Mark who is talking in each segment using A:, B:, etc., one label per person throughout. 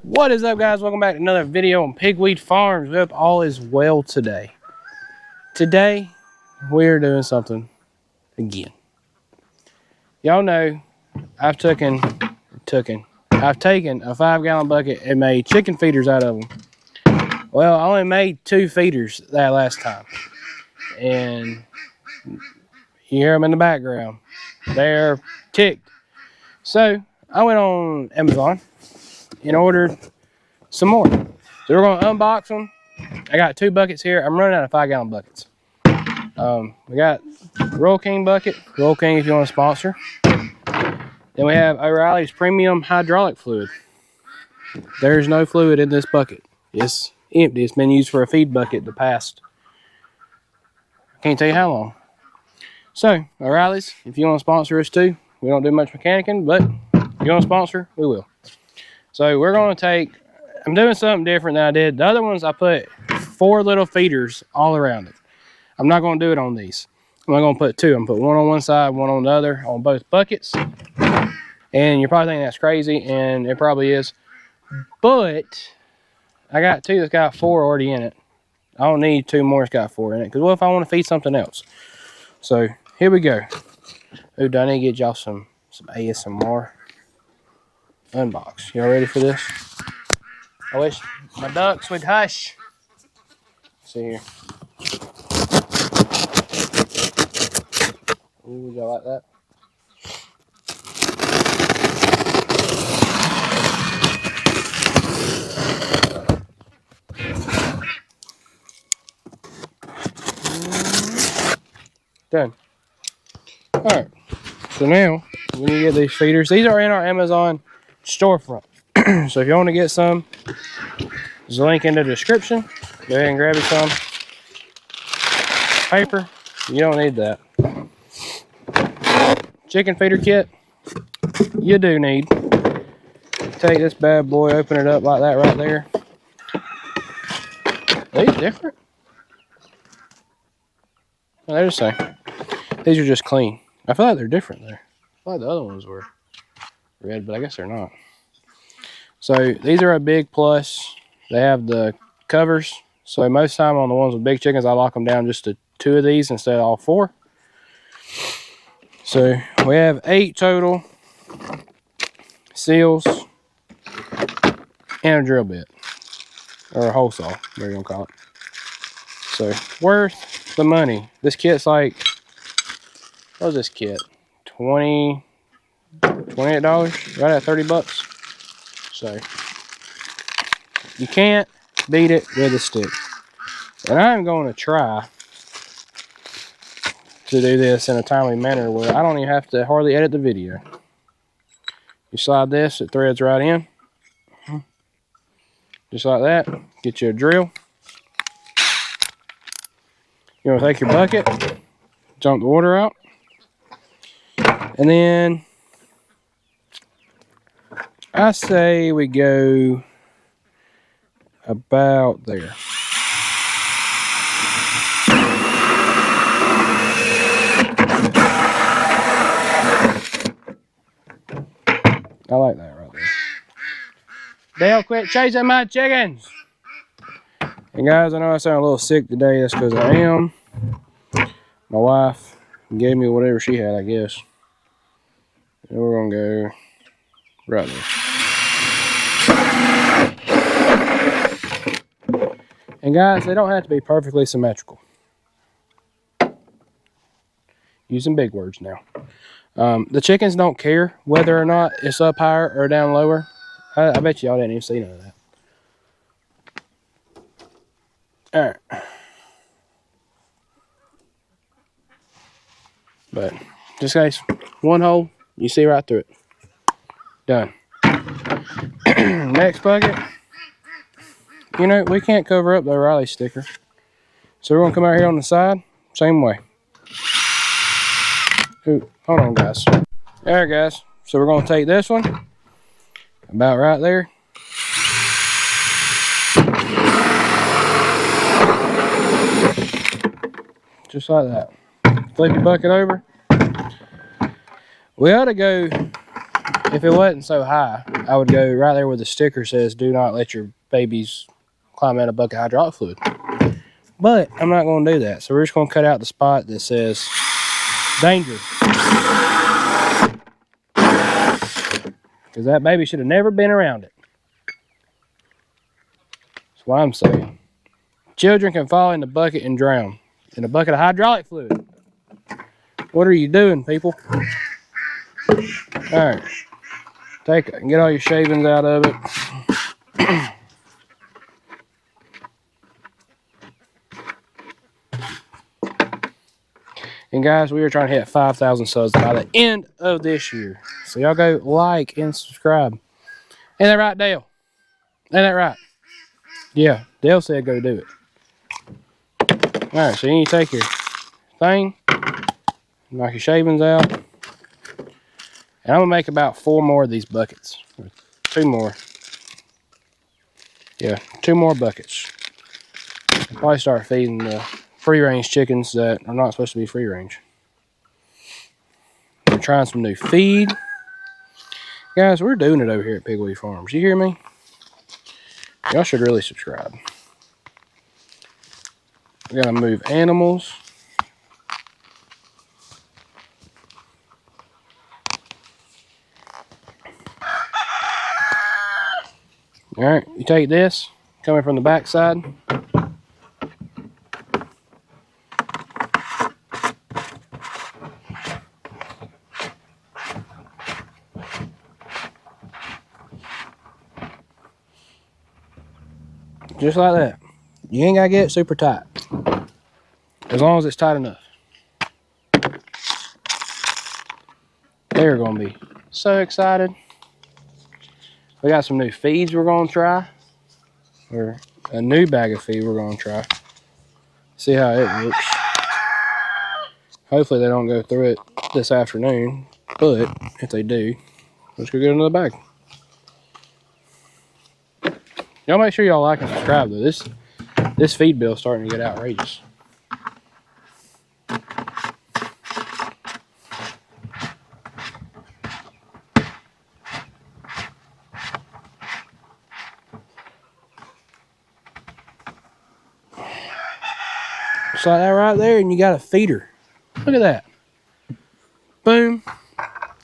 A: What is up, guys? Welcome back to another video on Pigweed Farms. We hope all is well today. Today, we're doing something again. Y'all know I've taken a 5-gallon bucket and made chicken feeders out of them. Well, I only made 2 feeders that last time. And you hear them in the background. They're ticked. So, I went on Amazon and ordered some more. So we're going to unbox them. I got 2 buckets here. I'm running out of 5-gallon buckets. We got Royal King bucket. Royal King if you want to sponsor. Then we have O'Reilly's premium hydraulic fluid. There's no fluid in this bucket. It's empty. It's been used for a feed bucket the past, I can't tell you how long. So O'Reilly's, if you want to sponsor us too. We don't do much mechanicing, but if you want to sponsor, we will. So we're going to take, I'm doing something different than I did. The other ones I put 4 little feeders all around it. I'm not going to do it on these. I'm not going to put 2. I'm going to put one on one side, one on the other on both buckets. And you're probably thinking that's crazy, and it probably is. But I got 2 that's got 4 already in it. I don't need 2 more that's got 4 in it. Because what if I want to feed something else? So here we go. Ooh, do I need to get y'all some ASMR? Unbox. Y'all ready for this? I wish my ducks would hush. Let's see here. Ooh, y'all like that? Done. Alright. So now, when you get these feeders, these are in our Amazon storefront. So if you want to get some, there's a link in the description. Go ahead and grab you some. Paper, you don't need that. Chicken feeder kit, you do need. Take this bad boy, open it up like that right there. Are these different? No, they're the same. These are just clean. I feel like they're different there. I feel like the other ones were red, but I guess they're not. So these are a big plus. They have the covers. So most time on the ones with big chickens, I lock them down just to 2 of these instead of all 4. So we have 8 total seals and a drill bit, or a hole saw, whatever you want to call it. So worth the money. This kit's like, what was this kit? $28, right at 30 bucks. So you can't beat it with a stick. And I'm going to try to do this in a timely manner where I don't even have to hardly edit the video. You slide this, it threads right in. Just like that. Get you a drill. You want to take your bucket, dump the water out, and then I say we go about there. I like that right there. Dale, quit chasing my chickens! And guys, I know I sound a little sick today. That's because I am. My wife gave me whatever she had, I guess. And we're going to go right there. And guys, they don't have to be perfectly symmetrical. Using big words now. The chickens don't care whether or not it's up higher or down lower. I bet y'all didn't even see none of that. Alright. But just in case, one hole, you see right through it. Done. Next bucket. You know, we can't cover up the O'Reilly sticker. So we're going to come out here on the side, same way. Ooh, hold on, guys. Alright, guys. So we're going to take this one, about right there. Just like that. Flip your bucket over. We ought to go, if it wasn't so high, I would go right there where the sticker says, do not let your babies climb out a bucket of hydraulic fluid. But I'm not going to do that. So we're just going to cut out the spot that says danger. Because that baby should have never been around it. That's what I'm saying. Children can fall in the bucket and drown. In a bucket of hydraulic fluid. What are you doing, people? Alright. Take it and get all your shavings out of it. And guys, we are trying to hit 5,000 subs by the end of this year. So y'all go like and subscribe. Ain't that right, Dale? Ain't that right? Yeah, Dale said go do it. Alright, so you need to take your thing, knock your shavings out. And I'm going to make about 4 more of these buckets. 2 more. Yeah, 2 more buckets. I'll probably start feeding the free-range chickens that are not supposed to be free-range. We're trying some new feed. Guys, we're doing it over here at Pigweed Farms. You hear me? Y'all should really subscribe. We gotta move animals. Alright, you take this, coming from the back side. Just like that. You ain't gotta get it super tight. As long as it's tight enough. They're gonna be so excited. We got some new feeds we're gonna try. Or a new bag of feed we're gonna try. See how it works. Hopefully they don't go through it this afternoon. But if they do, let's go get another bag. Y'all make sure y'all like and subscribe though. This feed bill is starting to get outrageous. Just like that right there, and you got a feeder. Look at that. Boom,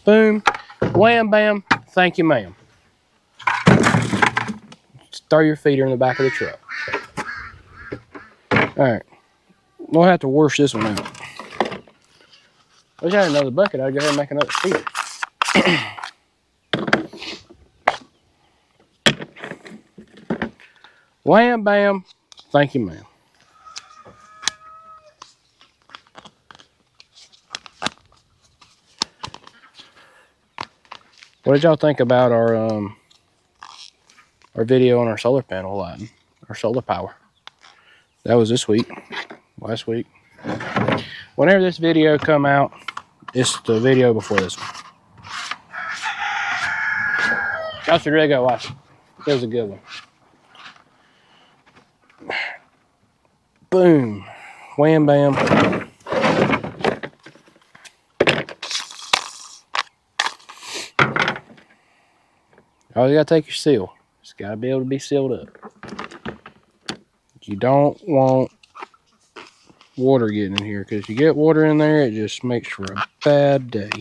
A: boom, wham, bam, thank you, ma'am. Just throw your feeder in the back of the truck. Alright, we'll have to wash this one out. Wish I had another bucket, I'd go ahead and make another feeder. Wham, bam, thank you, ma'am. What did y'all think about our video on our solar panel lighting, our solar power? That was this week, last week. Whenever this video come out, it's the video before this one. Y'all should really go watch it. It was a good one. Boom, wham, bam. Oh, you gotta take your seal. It's gotta be able to be sealed up. You don't want water getting in here, because you get water in there, it just makes for a bad day.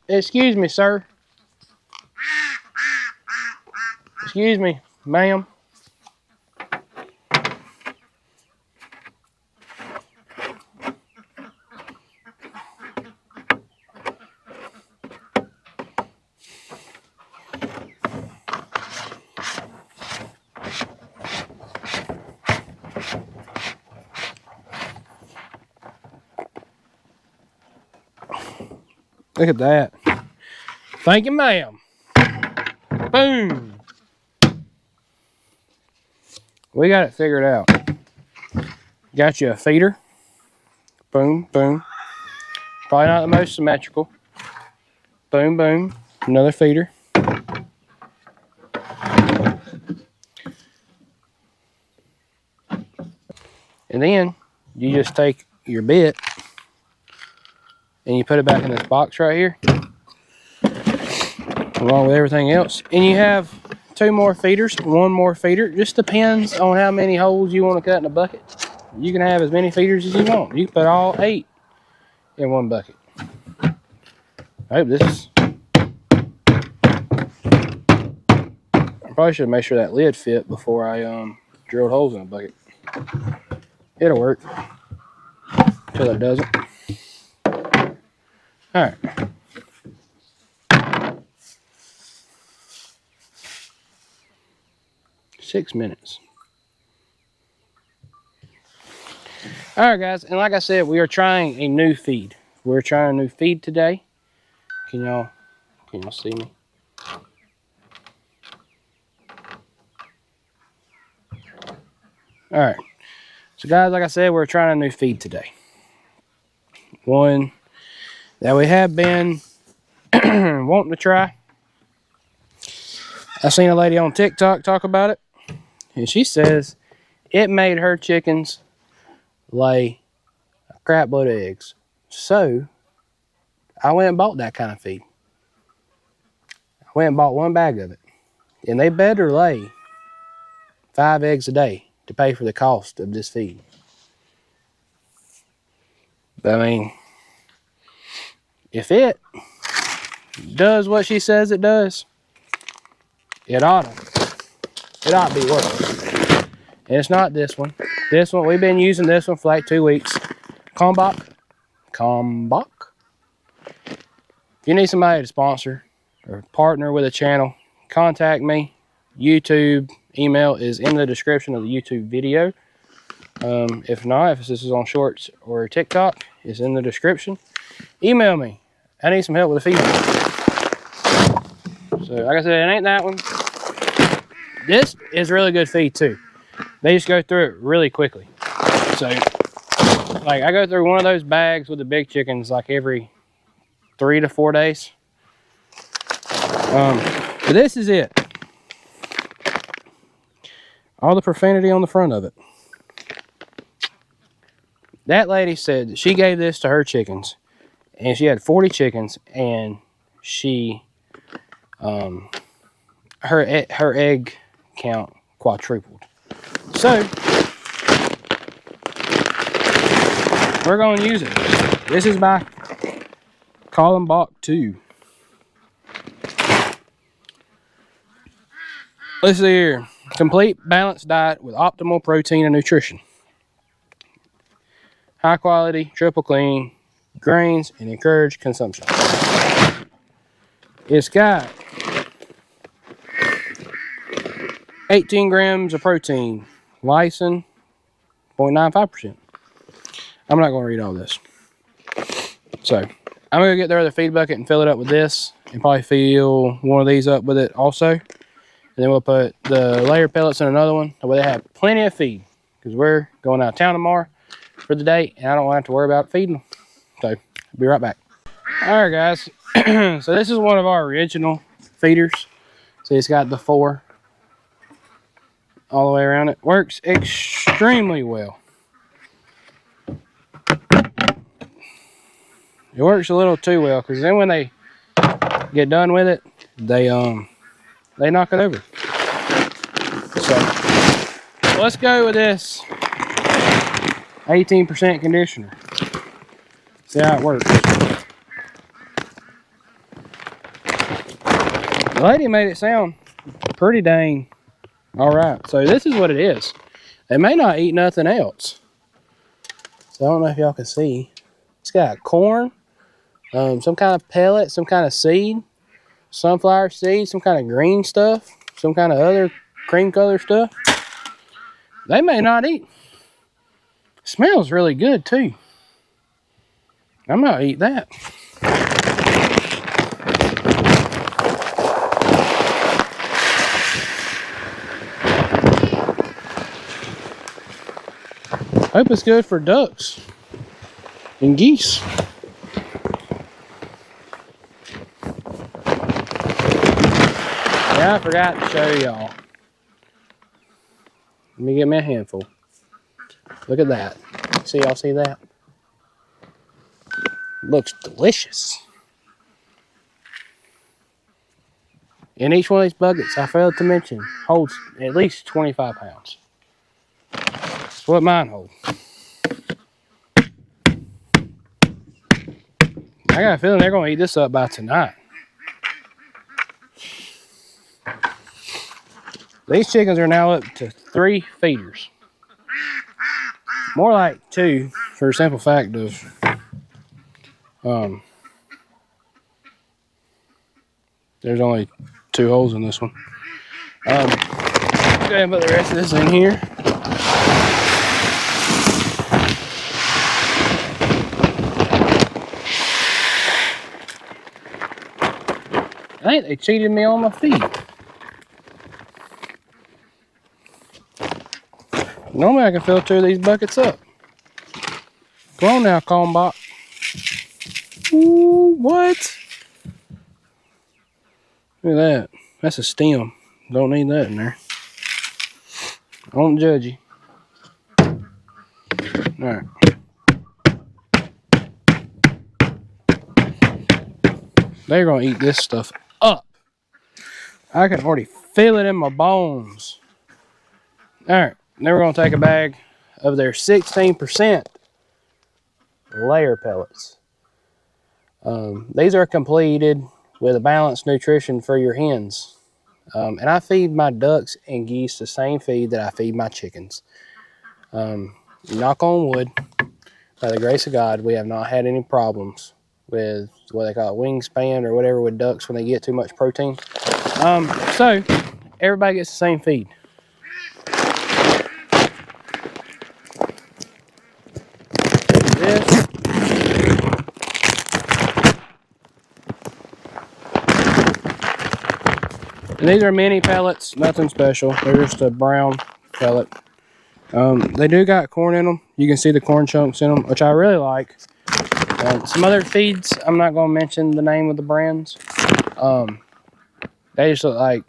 A: Excuse me, sir. Excuse me, ma'am. Look at that. Thank you, ma'am. Boom. We got it figured out. Got you a feeder. Boom, boom. Probably not the most symmetrical. Boom, boom. Another feeder. And then you just take your bit and you put it back in this box right here, along with everything else. And you have 2 more feeders, 1 more feeder. Just depends on how many holes you want to cut in the bucket. You can have as many feeders as you want. You can put all 8 in 1 bucket. I hope this is... I probably should make sure that lid fit before I drilled holes in the bucket. It'll work until it doesn't. All right. Six minutes. All right, guys, and like I said, we are trying a new feed. We're trying a new feed today. Can y'all see me? All right. So, guys, like I said, we're trying a new feed today. One that we have been wanting to try. I seen a lady on TikTok talk about it, and she says it made her chickens lay a crap load of eggs. So I went and bought that kind of feed. I went and bought 1 bag of it, and they better lay 5 eggs a day to pay for the cost of this feed. But I mean, if it does what she says it does, it ought to be worth it. And it's not this one. This one, we've been using this one for like 2 weeks. Combach. If you need somebody to sponsor or partner with a channel, contact me. YouTube email is in the description of the YouTube video. If not, if this is on Shorts or TikTok, it's in the description. Email me. I need some help with the feed. So, like I said, it ain't that one. This is really good feed too. They just go through it really quickly. So, like, I go through one of those bags with the big chickens like every 3 to 4 days. But this is it. All the profanity on the front of it. That lady said that she gave this to her chickens, and she had 40 chickens, and she, her egg count quadrupled. So, we're going to use it. This is by Bach 2. Let's see here. Complete balanced diet with optimal protein and nutrition. High quality, triple clean grains and encourage consumption. It's got 18 grams of protein, lysine 0.95%. I'm not going to read all this. So, I'm going to get their other feed bucket and fill it up with this and probably fill one of these up with it also. And then we'll put the layer pellets in another one. That way they have plenty of feed. Because we're going out of town tomorrow for the day. And I don't have to worry about feeding them. So, I'll be right back. Alright guys. So this is one of our original feeders. See, it's got the 4 all the way around it. Works extremely well. It works a little too well. Because then when they get done with it, they knock it over. So let's go with this 18% conditioner. See how it works. The lady made it sound pretty dang alright. So this is what it is. They may not eat nothing else. So I don't know if y'all can see. It's got corn, some kind of pellet, some kind of seed, sunflower seeds, some kind of green stuff, some kind of other cream color stuff. They may not eat. Smells really good too. I might eat that. Hope it's good for ducks and geese. Yeah, I forgot to show y'all. Let me get me a handful. Look at that. See, y'all see that? Looks delicious. And each one of these buckets, I failed to mention, holds at least 25 pounds. That's what mine holds. I got a feeling they're going to eat this up by tonight. These chickens are now up to 3 feeders. More like 2, for a simple fact of there's only 2 holes in this one. Go ahead and put the rest of this in here. I think they cheated me on my feed. Normally I can fill 2 of these buckets up. Come on now, Combot. Ooh, what? Look at that. That's a stem. Don't need that in there. I won't judge you. Alright. They're going to eat this stuff up. I can already feel it in my bones. Alright. Then we're going to take a bag of their 16% layer pellets. These are completed with a balanced nutrition for your hens. And I feed my ducks and geese the same feed that I feed my chickens. Knock on wood, by the grace of God, we have not had any problems with what they call wingspan or whatever with ducks when they get too much protein. So everybody gets the same feed. This. And these are mini pellets, nothing special. They're just a brown pellet. They do got corn in them. You can see the corn chunks in them, which I really like. Some other feeds, I'm not going to mention the name of the brands. They just look like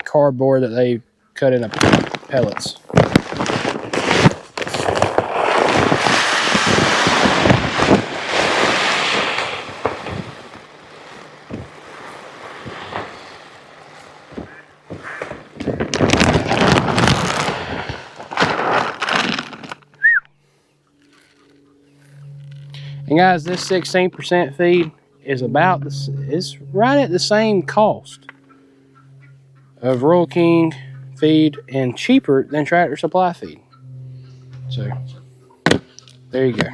A: cardboard that they cut into pellets. And guys, this 16% feed is about this. It's right at the same cost of Rural King feed and cheaper than Tractor Supply feed. So there you go.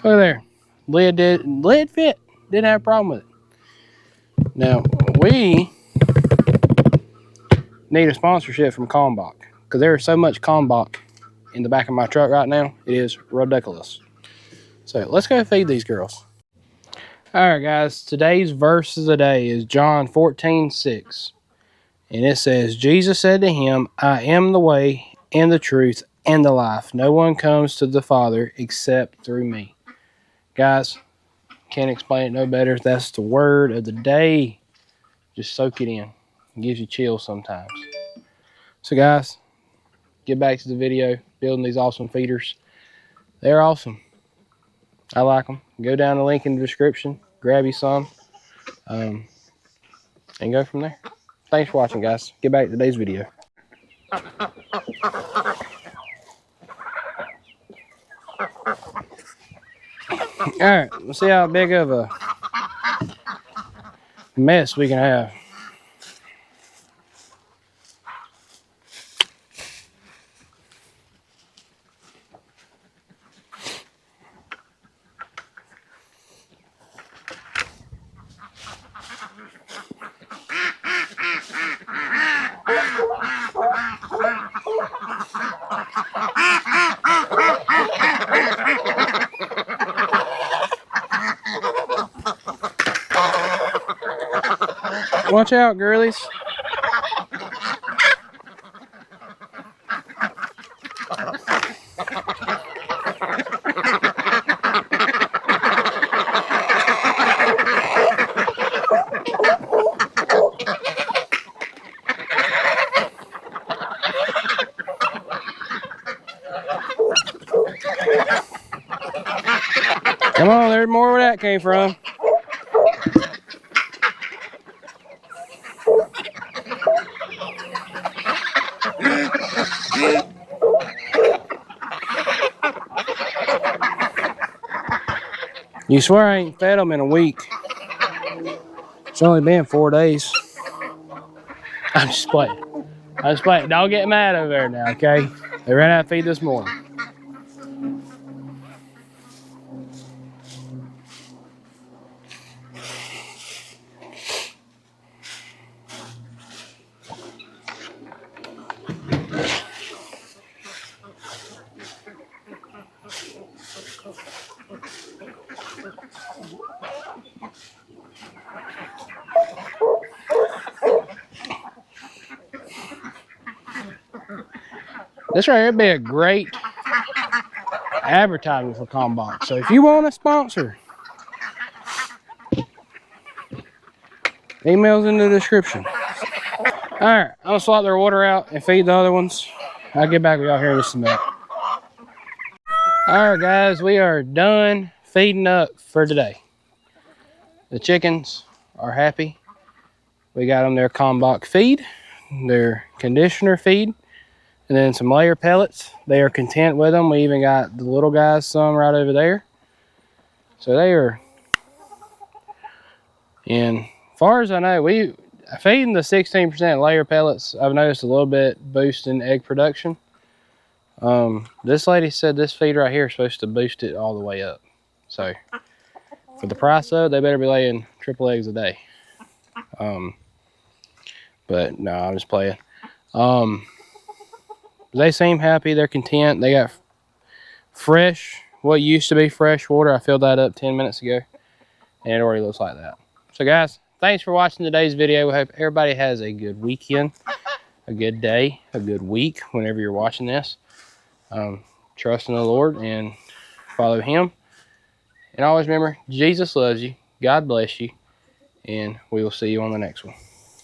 A: Look there. Lid fit. Didn't have a problem with it. Now we need a sponsorship from Kalmbach because there is so much Kalmbach in the back of my truck right now. It is ridiculous. So let's go feed these girls. All right, guys. Today's verse of the day is John 14:6. And it says, Jesus said to him, I am the way and the truth and the life. No one comes to the Father except through me. Guys, can't explain it no better. That's the word of the day. Just soak it in. It gives you chills sometimes. So guys, get back to the video. Building these awesome feeders. They're awesome. I like them. Go down the link in the description. Grab you some. And go from there. Thanks for watching, guys. Get back to today's video. Alright, let's see how big of a mess we can have. Watch out, girlies. Come on, there's more where that came from. You swear I ain't fed them in a week. It's only been 4 days. I'm just playing. I'm just playing. Don't get mad over there now, okay? They ran out of feed this morning. This right here would be a great advertisement for Combox. So if you want a sponsor, email's in the description. All right, I'm gonna swap their water out and feed the other ones. I'll get back with y'all here in just a minute. All right, guys, we are done feeding up for today. The chickens are happy. We got them their Combox feed, their conditioner feed, and then some layer pellets. They are content with them. We even got the little guys some right over there. So they are, and as far as I know, we feeding the 16% layer pellets, I've noticed a little bit boost in egg production. This lady said this feed right here is supposed to boost it all the way up. So for the price though, they better be laying triple eggs a day. But no, I'm just playing. They seem happy, they're content. They got fresh, what used to be fresh water. I filled that up 10 minutes ago and it already looks like that. So guys, thanks for watching today's video. We hope everybody has a good weekend, a good day, a good week whenever you're watching this. Trust in the Lord and follow him. And always remember, Jesus loves you, God bless you, and we will see you on the next one.